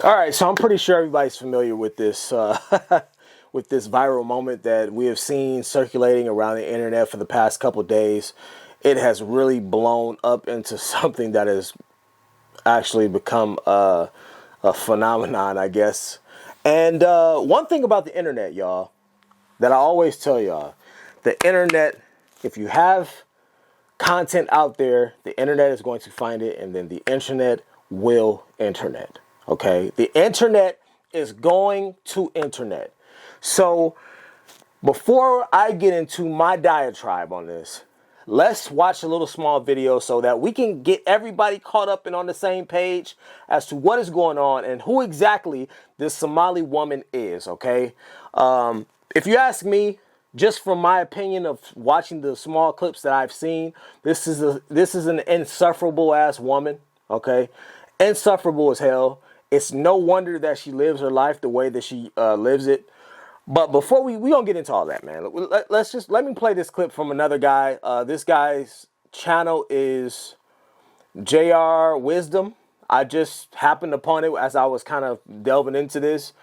All right, so I'm pretty sure everybody's familiar with this with this viral moment that we have seen circulating around the internet for the past couple of days. It has really blown up into something that has actually become a phenomenon, I guess. And one thing about the internet, y'all, that I always tell y'all, the internet, if you have content out there, the internet is going to find it, and then the internet will internet. Okay, the internet is going to internet. So before I get into my diatribe on this, let's watch a little small video so that we can get everybody caught up and on the same page as to what is going on and who exactly this Somali woman is. Okay, if you ask me, just from my opinion of watching the small clips that I've seen, this is an insufferable ass woman. Okay, insufferable as hell. It's no wonder that she lives her life the way that she lives it. But before we gonna get into all that, man, let me play this clip from another guy. This guy's channel is JR Wisdom. I just happened upon it as I was kind of delving into this.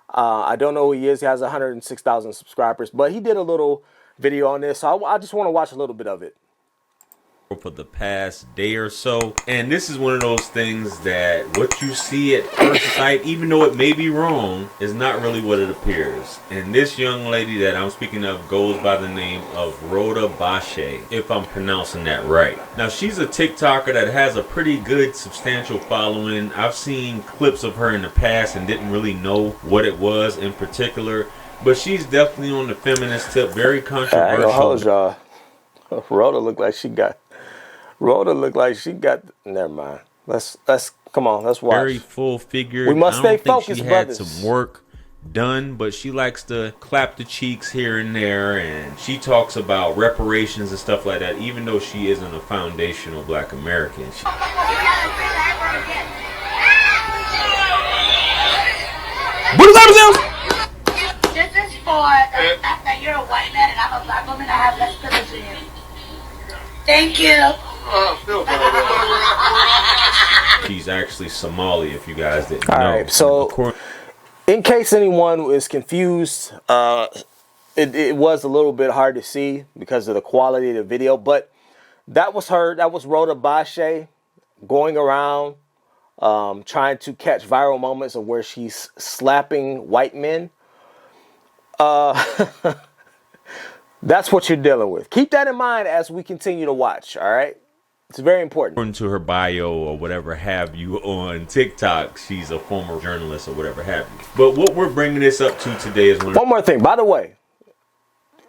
I don't know who he is. He has 106,000 subscribers, but he did a little video on this. So I just want to watch a little bit of it. For the past day or so, and this is one of those things that what you see at first sight, even though it may be wrong, is not really what it appears. And this young lady that I'm speaking of goes by the name of Rhoda Bashe, if I'm pronouncing that right. Now, she's a TikToker that has a pretty good substantial following. I've seen clips of her in the past and didn't really know what it was in particular, but she's definitely on the feminist tip, very controversial. I ain't gonna hold y'all. Rhoda looked like she got. Never mind. Let's come on. Let's watch. Very full figure. We must stay focused, she brothers. had some work done, but she likes to clap the cheeks here and there, and she talks about reparations and stuff like that. Even though she isn't a foundational Black American. This is for the fact that you're a white man and I'm a Black woman. I have less privilege than you. Thank you. She's actually Somali, if you guys didn't know. All right, so in case anyone is confused, it was a little bit hard to see because of the quality of the video, but that was her. That was Rhoda Bashe going around trying to catch viral moments of where she's slapping white men. That's what you're dealing with. Keep that in mind as we continue to watch, all right? It's very important. According to her bio or whatever have you on TikTok, she's a former journalist or whatever have you. But what we're bringing this up to today is one more thing. By the way,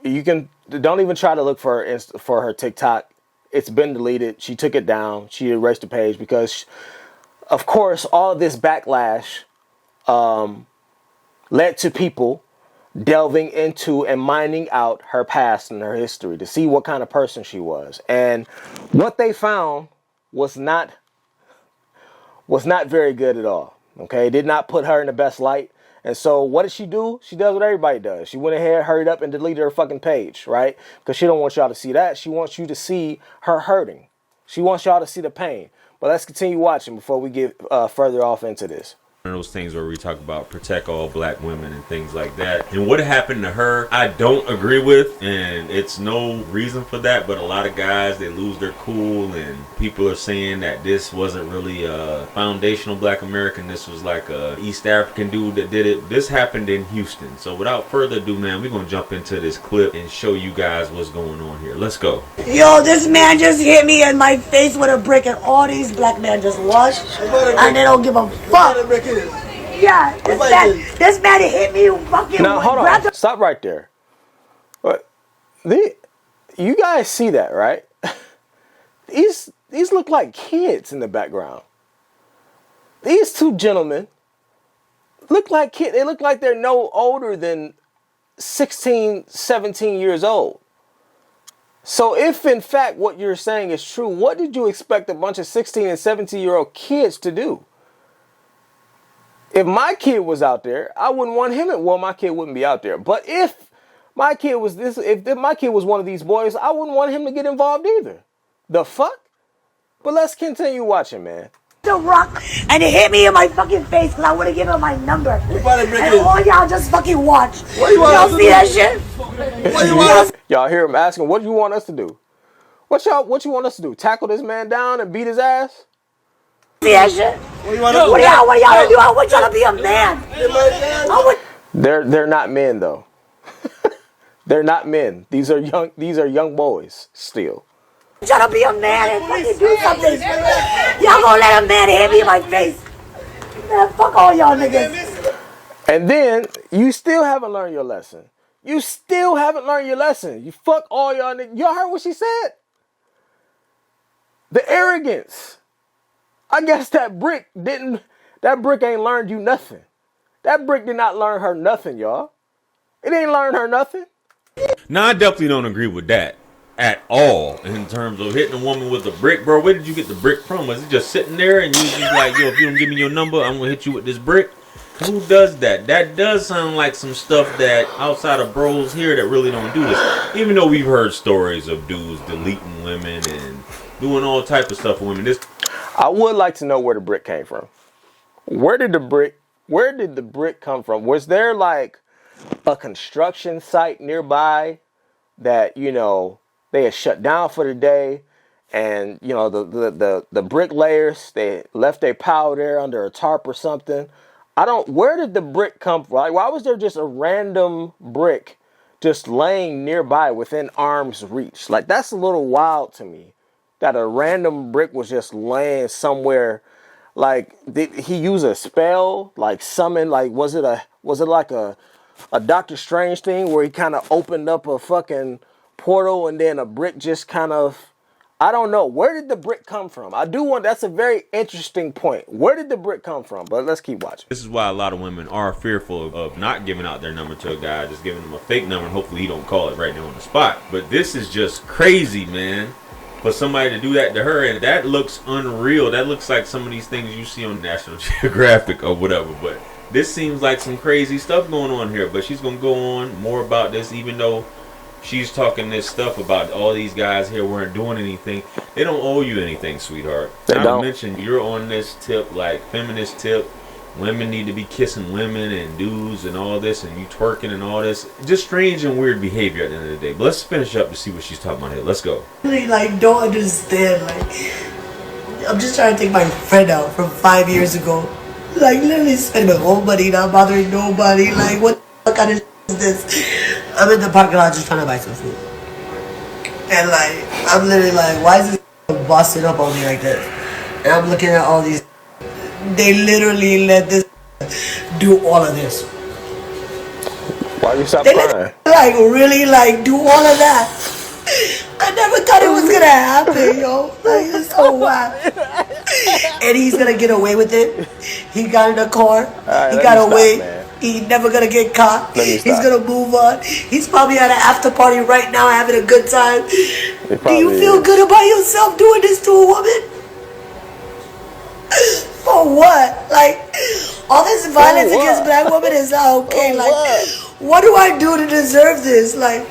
you don't even try to look for her TikTok. It's been deleted. She took it down. She erased the page because, of course, all of this backlash led to people delving into and mining out her past and her history to see what kind of person she was. And what they found was not very good at all. Okay, it did not put her in the best light. And so what did she do? She does what everybody does. She went ahead, hurried up and deleted her fucking page, right? Because she don't want y'all to see that. She wants you to see her hurting. She wants y'all to see the pain. But let's continue watching before we get further off into this. One of those things where we talk about protect all Black women and things like that. And what happened to her, I don't agree with, and it's no reason for that, but a lot of guys, they lose their cool, and people are saying that this wasn't really a foundational Black American. This was like a East African dude that did it. This happened in Houston. So without further ado, man, we're going to jump into this clip and show you guys what's going on here. Let's go. Yo, this man just hit me in my face with a brick, and all these Black men just watch and they don't give a fuck. Yeah, this man hit me fucking. Now hold on, stop right there. What? You guys see that, right? These look like kids in the background. These two gentlemen look like kids. They look like they're no older than 16, 17 years old. So if in fact what you're saying is true, what did you expect a bunch of 16 and 17-year-old kids to do? If my kid was out there, I wouldn't want him. Well, my kid wouldn't be out there. But if my kid was if my kid was one of these boys, I wouldn't want him to get involved either. The fuck? But let's continue watching, man. the rock and it hit me in my fucking face because I would have given him my number. And all y'all just fucking watch. Y'all see that shit? Y'all hear him asking, what do you want us to do? What you want us to do? Tackle this man down and beat his ass? See that shit? What y'all to do? I want y'all to be a man. They're not men though. They're not men. These are young boys still. Y'all to be a man and fucking do something. Y'all gonna let a man hit me in my face? Man, fuck all y'all niggas. And then you still haven't learned your lesson. You still haven't learned your lesson. You fuck all y'all niggas. Y'all heard what she said? The arrogance. I guess that brick ain't learned you nothing. That brick did not learn her nothing, y'all. It ain't learned her nothing. Now, I definitely don't agree with that at all in terms of hitting a woman with a brick, bro. Where did you get the brick from? Was it just sitting there and you just like, yo, if you don't give me your number, I'm gonna hit you with this brick? Who does that? That does sound like some stuff that outside of bros here that really don't do this. Even though we've heard stories of dudes deleting women and doing all type of stuff with women. I would like to know where the brick came from. Where did the brick come from? Was there like a construction site nearby that, you know, they had shut down for the day, and, you know, the bricklayers, they left their pile there under a tarp or something? Where did the brick come from? Like, why was there just a random brick just laying nearby within arm's reach? Like, that's a little wild to me, that a random brick was just laying somewhere. Like, did he use a spell? Like, summon? Like, was it like a Doctor Strange thing where he kind of opened up a fucking portal and then a brick just kind of, I don't know. Where did the brick come from? That's a very interesting point. Where did the brick come from? But let's keep watching. This is why a lot of women are fearful of not giving out their number to a guy, just giving them a fake number, and hopefully he don't call it right there on the spot. But this is just crazy, man. For somebody to do that to her, and that looks unreal. That looks like some of these things you see on National Geographic or whatever. But this seems like some crazy stuff going on here. But she's going to go on more about this, even though she's talking this stuff about all these guys here weren't doing anything. They don't owe you anything, sweetheart. They Not don't. to mention, you're on this tip, like feminist tip. Women need to be kissing women and dudes and all this, and you twerking and all this. Just strange and weird behavior at the end of the day. But let's finish up to see what she's talking about here. Let's go. Really, like, don't understand. Like, I'm just trying to take my friend out from 5 years ago. Like, literally spending my whole money, not bothering nobody. Like, what the fuck kind of is this? I'm in the parking lot just trying to buy some food. And, like, I'm literally like, why is this busting up on me like this? And I'm looking at all these. They literally let this do all of this. Why you stop They crying? like really like do all of that. I never thought it was gonna happen, yo. Like, it's so wild. And he's gonna get away with it. He got in the car. He got away. Man. He never gonna get caught. He's gonna move on. He's probably at an after party right now having a good time. Do you feel good about yourself doing this to a woman? For what? Like, all this violence against black women is not okay. Like, what do I do to deserve this? Like,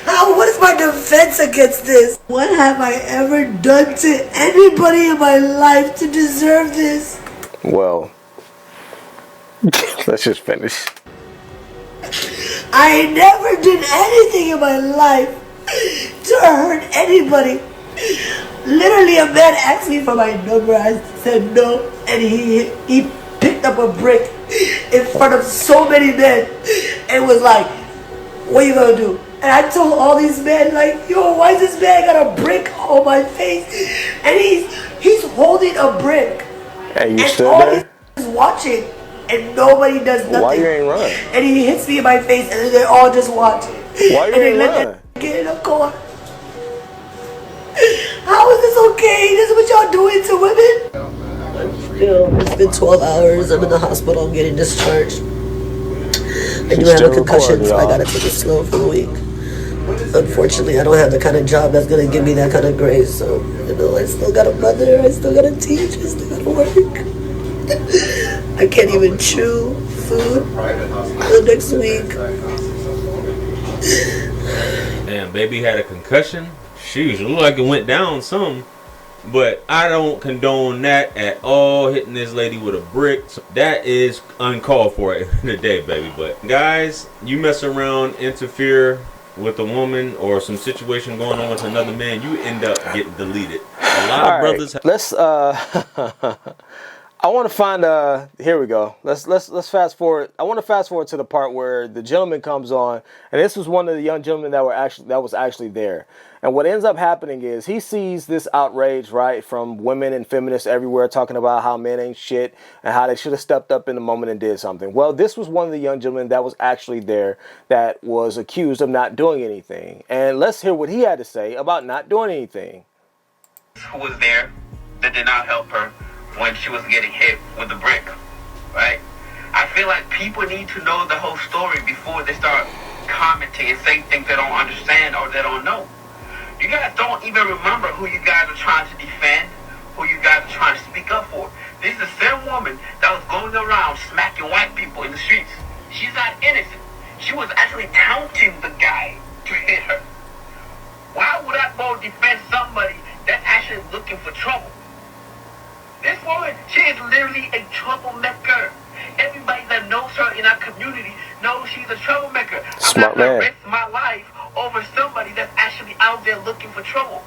what is my defense against this? What have I ever done to anybody in my life to deserve this? Well, let's just finish. I never did anything in my life to hurt anybody. Literally, a man asked me for my number. I said no, and he picked up a brick in front of so many men and was like, "What you gonna do?" And I told all these men, like, "Yo, why is this man got a brick on my face?" And he's holding a brick, And you and stood all there? these watching, and nobody does nothing. Why you ain't run? And he hits me in my face, and they all just watching. Why you and they ain't let run? that get in a car. How is this okay? This is what y'all doing to women? It's been 12 hours. I'm in the hospital. I'm getting discharged. I do have a concussion, so I gotta take it slow for a week. Unfortunately, I don't have the kind of job that's gonna give me that kind of grace. So, you know, I still got a mother. I still gotta teach. I still gotta work. I can't even chew food the next week. Damn, baby had a concussion. Sheesh, it looked like it went down some. But I don't condone that at all, hitting this lady with a brick. So that is uncalled for in the day, baby. But guys, you mess around, interfere with a woman or some situation going on with another man, you end up getting deleted. A lot of brothers. Let's I want to find here we go. Let's fast forward. I want to fast forward to the part where the gentleman comes on, and this was one of the young gentlemen that was actually there. And what ends up happening is he sees this outrage, right, from women and feminists everywhere talking about how men ain't shit and how they should have stepped up in the moment and did something. Well, this was one of the young gentlemen that was actually there that was accused of not doing anything. And let's hear what he had to say about not doing anything. Who was there that did not help her when she was getting hit with a brick, right? I feel like people need to know the whole story before they start commenting and saying things they don't understand or they don't know. You guys don't even remember who you guys are trying to defend, who you guys are trying to speak up for. This is the same woman that was going around smacking white people in the streets. She's not innocent. She was actually taunting the guy to hit her. Why would I go defend somebody that's actually looking for trouble? This woman, she is literally a troublemaker. Everybody that knows her in our community knows she's a troublemaker. Smart I'm not man. gonna risk my life over somebody that's actually out there looking for trouble.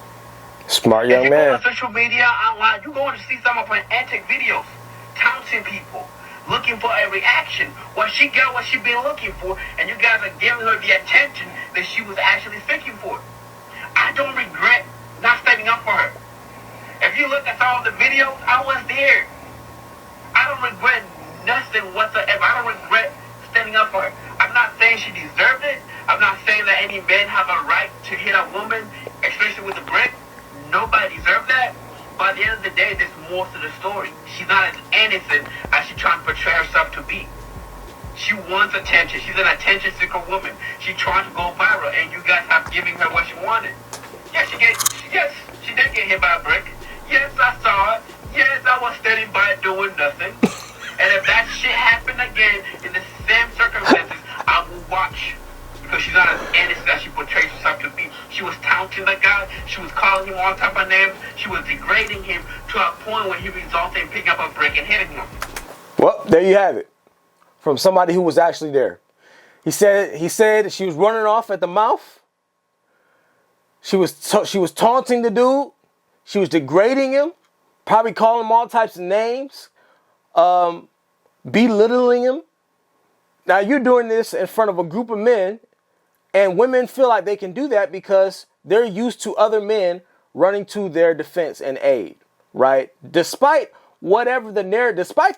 Smart If young you go man. on social media, online, you're going to see some of her antic videos, taunting people, looking for a reaction. Well, she got what she been looking for, and you guys are giving her the attention that she was actually seeking for. I don't regret not standing up for her. If you look at some of the videos, I was there. I don't regret nothing whatsoever. I don't regret standing up for her. I'm not saying she deserved it. I'm not saying that any men have a right to hit a woman, especially with a brick. Nobody deserves that. But at the end of the day, there's more to the story. She's not as innocent as she's trying to portray herself to be. She wants attention. She's an attention-seeker woman. She's trying to go viral, and you guys have given her what she wanted. Yes, she did get hit by a brick. Yes, I saw it. Yes, I was standing by doing nothing. And if that shit happened again in the same circumstances, I will watch. Because she's not as innocent as she portrays herself to be. She was taunting the guy. She was calling him all type of names. She was degrading him to a point where he resulted in picking up a brick and hitting him. Well, there you have it. From somebody who was actually there. He said she was running off at the mouth. She was taunting the dude. She was degrading him, probably calling him all types of names, belittling him. Now you're doing this in front of a group of men, and women feel like they can do that because they're used to other men running to their defense and aid, right? Despite the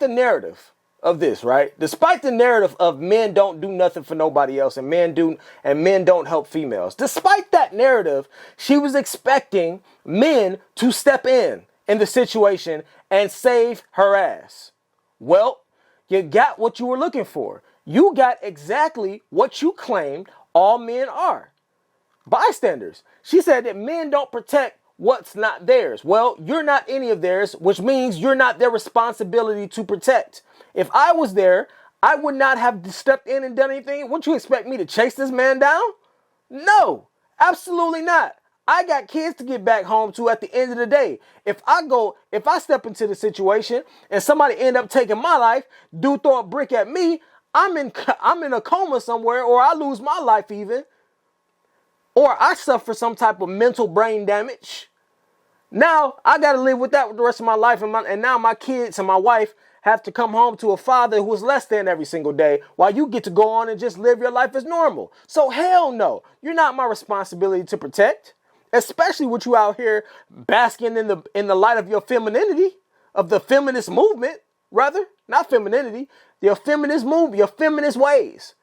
narrative of this, right? Despite the narrative of men don't do nothing for nobody else and men don't help females. Despite that narrative, she was expecting men to step in the situation and save her ass. Well, you got what you were looking for. You got exactly what you claimed all men are. Bystanders. She said that men don't protect what's not theirs. Well, you're not any of theirs, which means you're not their responsibility to protect. If I was there, I would not have stepped in and done anything. Would you expect me to chase this man down? No, absolutely not. I got kids to get back home to at the end of the day. If I step into the situation and somebody end up taking my life, dude throw a brick at me, I'm in a coma somewhere, or I lose my life even. Or I suffer some type of mental brain damage. Now I got to live with that for the rest of my life, and now my kids and my wife have to come home to a father who is less than every single day, while you get to go on and just live your life as normal. So hell no, you're not my responsibility to protect, especially with you out here basking in the light of your femininity, of the feminist movement, rather, not femininity, your feminist movement, your feminist ways.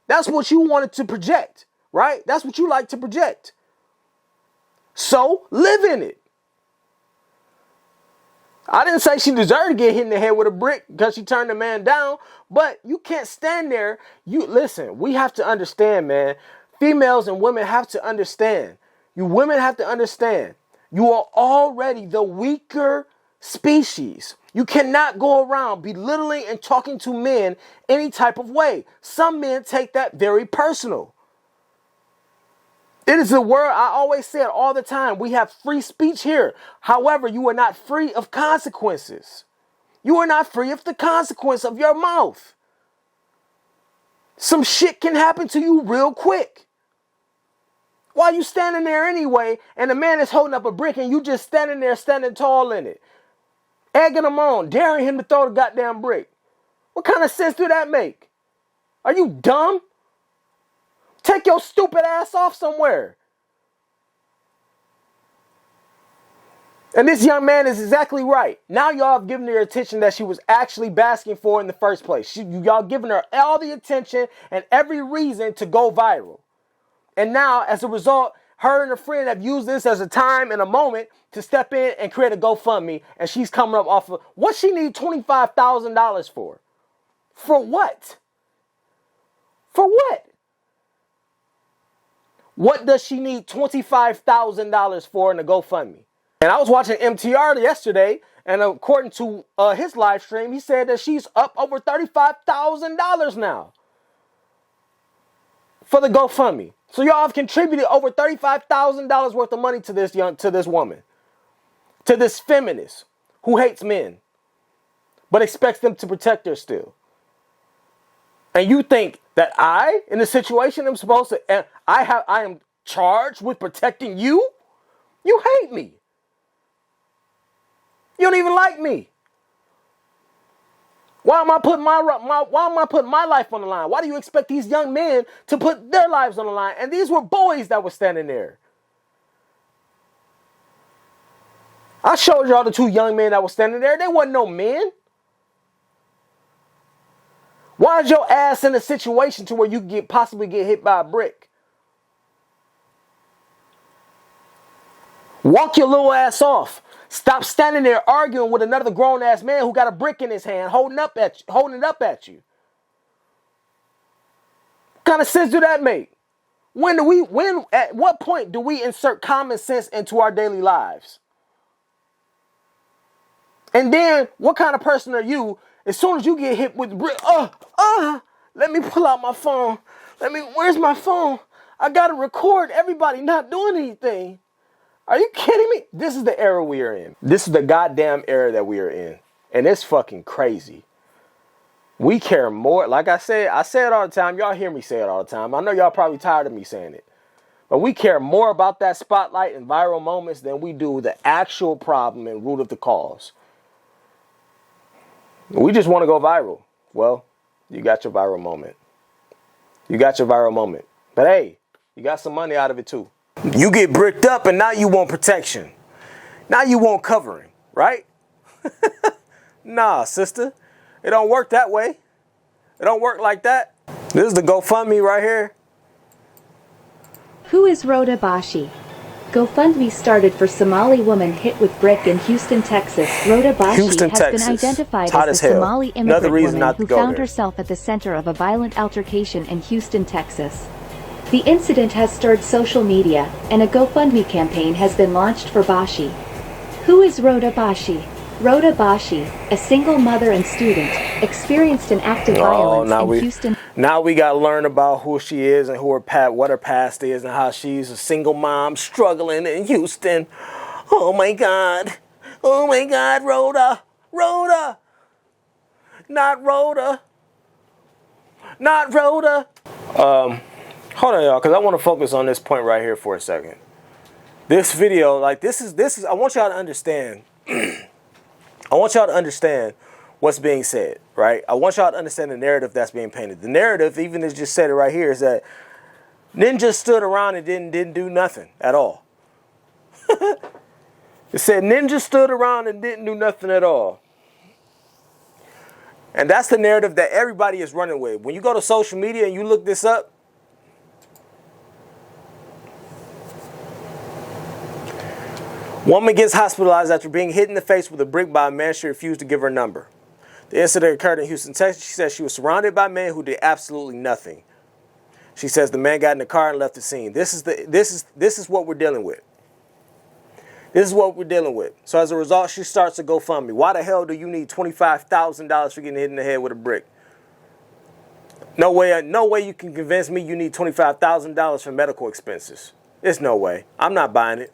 That's what you wanted to project, right? That's what you like to project. So live in it. I didn't say she deserved to get hit in the head with a brick because she turned the man down, but you can't stand there. Listen, we have to understand, man. Females and women have to understand. You women have to understand. You are already the weaker species. You cannot go around belittling and talking to men any type of way. Some men take that very personal. It is a word I always say it all the time. We have free speech here. However, you are not free of consequences. You are not free of the consequence of your mouth. Some shit can happen to you real quick. While you standing there anyway, and the man is holding up a brick and you just standing there, standing tall in it. Egging him on, daring him to throw the goddamn brick. What kind of sense do that make? Are you dumb? Take your stupid ass off somewhere. And this young man is exactly right. Now y'all have given her attention that she was actually basking for in the first place. Y'all giving her all the attention and every reason to go viral. And now, as a result, her and her friend have used this as a time and a moment to step in and create a GoFundMe. And she's coming up off of what she need $25,000 for. For what? For what? What does she need $25,000 for in a GoFundMe? And I was watching MTR yesterday, and according to his live stream, he said that she's up over $35,000 now for the GoFundMe. So y'all have contributed over $35,000 worth of money to this woman, to this feminist who hates men, but expects them to protect her still. And you think that I, in the situation, am supposed to? I am charged with protecting you? You hate me. You don't even like me. Why am I putting my life on the line? Why do you expect these young men to put their lives on the line? And these were boys that were standing there. I showed y'all the two young men that were standing there. They wasn't no men. Why is your ass in a situation to where you could possibly get hit by a brick? Walk your little ass off. Stop standing there arguing with another grown-ass man who got a brick in his hand, holding it up at you. What kind of sense do that make? At what point do we insert common sense into our daily lives? And then, what kind of person are you, as soon as you get hit with the brick, let me pull out my phone. Where's my phone? I gotta record everybody not doing anything. Are you kidding me? This is the era we are in. This is the goddamn era that we are in. And it's fucking crazy. We care more. Like I say it all the time. Y'all hear me say it all the time. I know y'all probably tired of me saying it. But we care more about that spotlight and viral moments than we do the actual problem and root of the cause. We just want to go viral. Well, you got your viral moment. You got your viral moment. But hey, you got some money out of it too. You get bricked up and now you want protection. Now you want covering, right? Nah, sister. It don't work that way. It don't work like that. This is the GoFundMe right here. Who is Rhoda Bashi? GoFundMe started for Somali woman hit with brick in Houston, Texas. Rhoda Bashi has been identified as the Somali immigrant woman who found herself at the center of a violent altercation in Houston, Texas. The incident has stirred social media, and a GoFundMe campaign has been launched for Bashi. Who is Rhoda Bashi? Rhoda Bashi, a single mother and student, experienced an act of violence in Houston. Now we got to learn about who she is and what her past is and how she's a single mom struggling in Houston. Oh my God. Oh my God, Rhoda. Rhoda. Not Rhoda. Not Rhoda. Hold on, y'all, because I want to focus on this point right here for a second. This video, this is, I want y'all to understand. I want y'all to understand what's being said, right? I want y'all to understand the narrative that's being painted. The narrative, even as just said it right here, is that Ninja stood around and didn't do nothing at all. It said Ninja stood around and didn't do nothing at all. And that's the narrative that everybody is running with. When you go to social media and you look this up, woman gets hospitalized after being hit in the face with a brick by a man she refused to give her number. The incident occurred in Houston, Texas. She says she was surrounded by men who did absolutely nothing. She says the man got in the car and left the scene. This is what we're dealing with. This is what we're dealing with. So as a result, she starts a GoFundMe. Why the hell do you need $25,000 for getting hit in the head with a brick? No way you can convince me you need $25,000 for medical expenses. There's no way. I'm not buying it.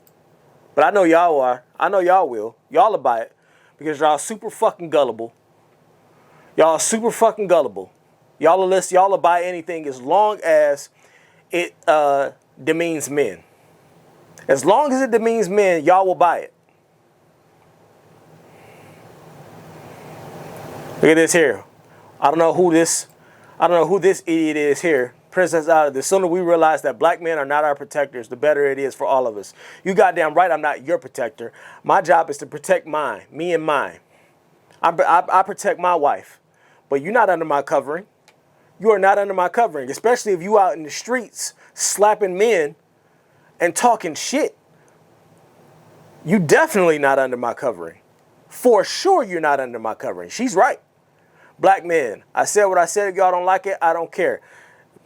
But I know y'all are. I know y'all will. Y'all will buy it. Because y'all super fucking gullible. Y'all are super fucking gullible. Y'all will listen. Y'all will buy anything as long as it demeans men. As long as it demeans men, y'all will buy it. Look at this here. I don't know who this idiot is here. Princess out of this. The sooner we realize that black men are not our protectors, the better it is for all of us. You goddamn right I'm not your protector. My job is to protect mine, me and mine. I protect my wife. But you're not under my covering. You are not under my covering, especially if you out in the streets slapping men and talking shit. You definitely not under my covering. For sure you're not under my covering. She's right. Black men, I said what I said. If y'all don't like it, I don't care.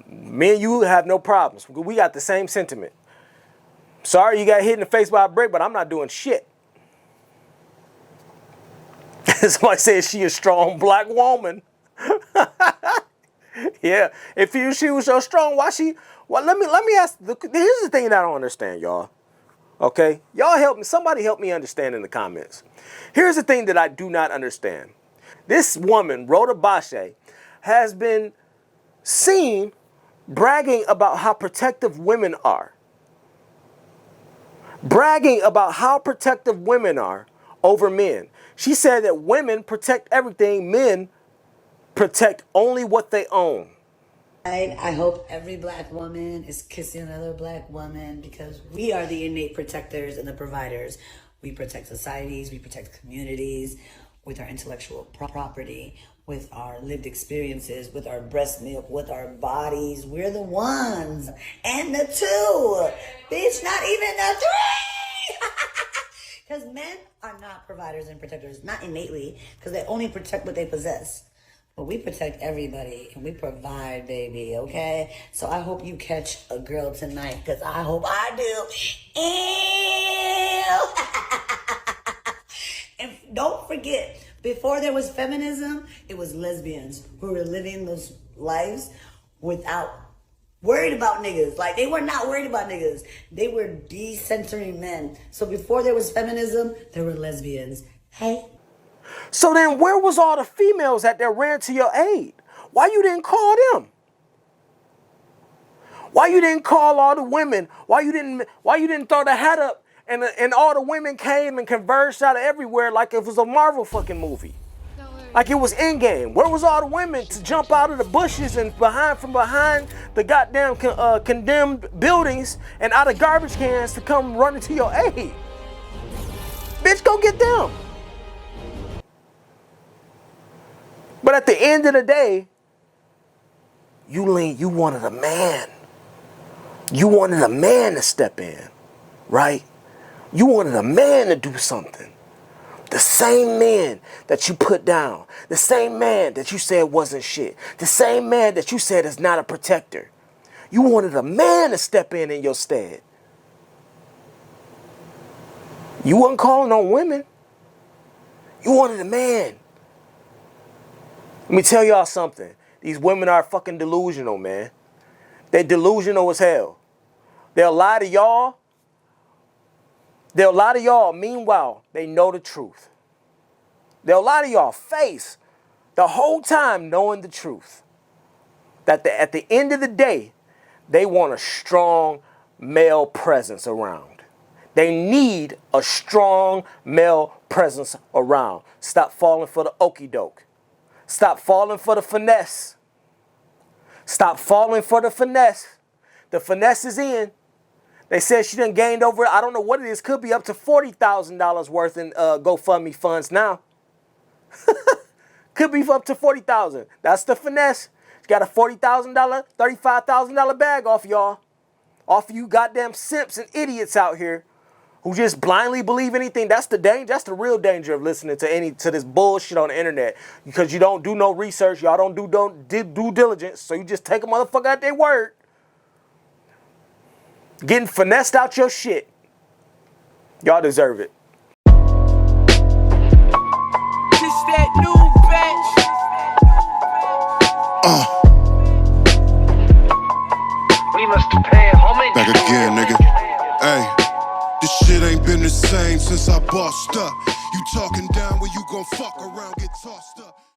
Me and you have no problems. We got the same sentiment. Sorry you got hit in the face by a brick, but I'm not doing shit. Somebody said she a strong black woman. Yeah. If she was so strong, why she... Well, let me ask... Here's the thing that I don't understand, y'all. Okay? Y'all help me. Somebody help me understand in the comments. Here's the thing that I do not understand. This woman, Rhoda Bashe, has been seen bragging about how protective women are. Bragging about how protective women are over men. She said that women protect everything, men protect only what they own. I hope every black woman is kissing another black woman because we are the innate protectors and the providers. We protect societies, we protect communities with our intellectual property, with our lived experiences, with our breast milk, with our bodies. We're the ones. And the two. Bitch, not even the three. Because men are not providers and protectors, not innately, because they only protect what they possess. But we protect everybody, and we provide, baby, okay? So I hope you catch a girl tonight, because I hope I do. And don't forget, before there was feminism, it was lesbians who were living those lives without worried about niggas. Like, they were not worried about niggas. They were decentering men. So before there was feminism, there were lesbians. Hey? So then where was all the females that ran to your aid? Why you didn't call them? Why you didn't call all the women? Why you didn't throw the hat up and all the women came and converged out of everywhere like it was a Marvel fucking movie? Like it was Endgame. Where was all the women to jump out of the bushes and from behind the goddamn condemned buildings and out of garbage cans to come running to your aid? Bitch, go get them. But at the end of the day, you wanted a man. You wanted a man to step in, right? You wanted a man to do something. The same man that you put down. The same man that you said wasn't shit. The same man that you said is not a protector. You wanted a man to step in your stead. You weren't calling on women. You wanted a man. Let me tell y'all something. These women are fucking delusional, man. They're delusional as hell. They'll lie to y'all. Meanwhile, they know the truth. They'll lie to y'all face the whole time knowing the truth. That at the end of the day, they want a strong male presence around. They need a strong male presence around. Stop falling for the okie doke. Stop falling for the finesse. Stop falling for the finesse. The finesse is in. They said she done gained over, I don't know what it is, could be up to $40,000 worth in GoFundMe funds now. Could be up to $40,000. That's the finesse. She got a $40,000, $35,000 bag off y'all. Off you goddamn simps and idiots out here who just blindly believe anything. That's the danger. That's the real danger of listening to this bullshit on the internet. Because you don't do no research. Y'all don't do due diligence. So you just take a motherfucker at their word. Getting finessed out your shit. Y'all deserve it. Kiss that new bitch. We must pay homage. Back again, nigga. fuck around, get tossed.